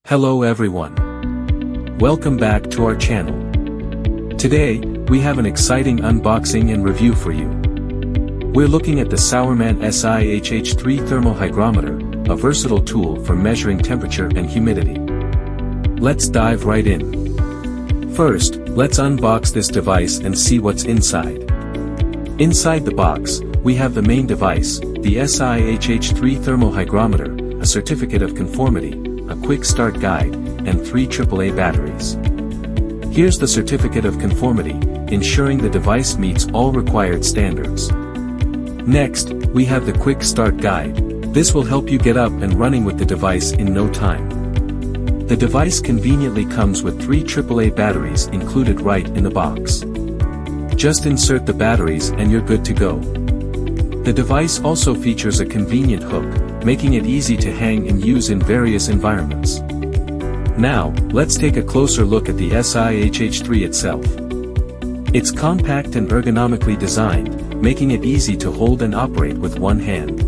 Hello everyone. Welcome back to our channel. Today, we have an exciting unboxing and review for you. We're looking at the Si-HH3 Thermo-Hygrometer, a versatile tool for measuring temperature and humidity. Let's dive right in. First, let's unbox this device and see what's inside. Inside the box, we have the main device, the Si-HH3 Thermo-Hygrometer, a certificate of conformity, a quick start guide, and 3 AAA batteries. Here's the certificate of conformity, ensuring the device meets all required standards. Next, we have the quick start guide. This will help you get up and running with the device in no time. The device conveniently comes with 3 AAA batteries included right in the box. Just insert the batteries and you're good to go. The device also features a convenient hook, making it easy to hang and use in various environments. Now, let's take a closer look at the Si-HH3 itself. It's compact and ergonomically designed, making it easy to hold and operate with one hand.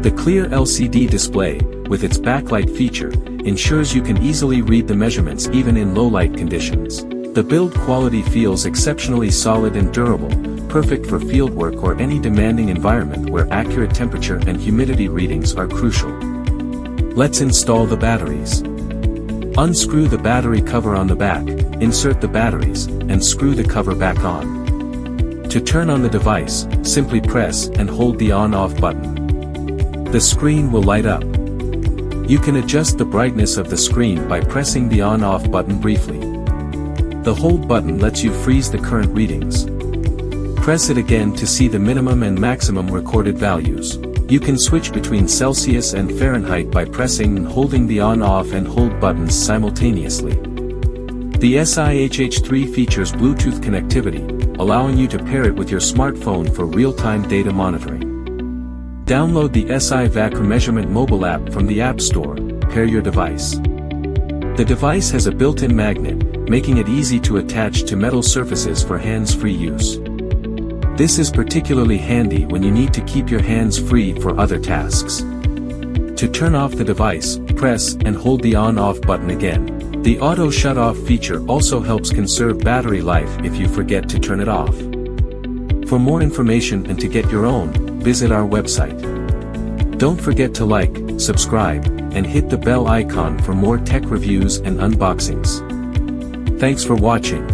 The clear LCD display, with its backlight feature, ensures you can easily read the measurements even in low light conditions. The build quality feels exceptionally solid and durable, perfect for fieldwork or any demanding environment where accurate temperature and humidity readings are crucial. Let's install the batteries. Unscrew the battery cover on the back, insert the batteries, and screw the cover back on. To turn on the device, simply press and hold the on-off button. The screen will light up. You can adjust the brightness of the screen by pressing the on-off button briefly. The hold button lets you freeze the current readings. Press it again to see the minimum and maximum recorded values. You can switch between Celsius and Fahrenheit by pressing and holding the on-off and hold buttons simultaneously. The Si-HH3 features Bluetooth connectivity, allowing you to pair it with your smartphone for real-time data monitoring. Download the Si-HH3 Measurement mobile app from the App Store, pair your device. The device has a built-in magnet, making it easy to attach to metal surfaces for hands-free use. This is particularly handy when you need to keep your hands free for other tasks. To turn off the device, press and hold the on-off button again. The auto shut-off feature also helps conserve battery life if you forget to turn it off. For more information and to get your own, visit our website. Don't forget to like, subscribe, and hit the bell icon for more tech reviews and unboxings. Thanks for watching.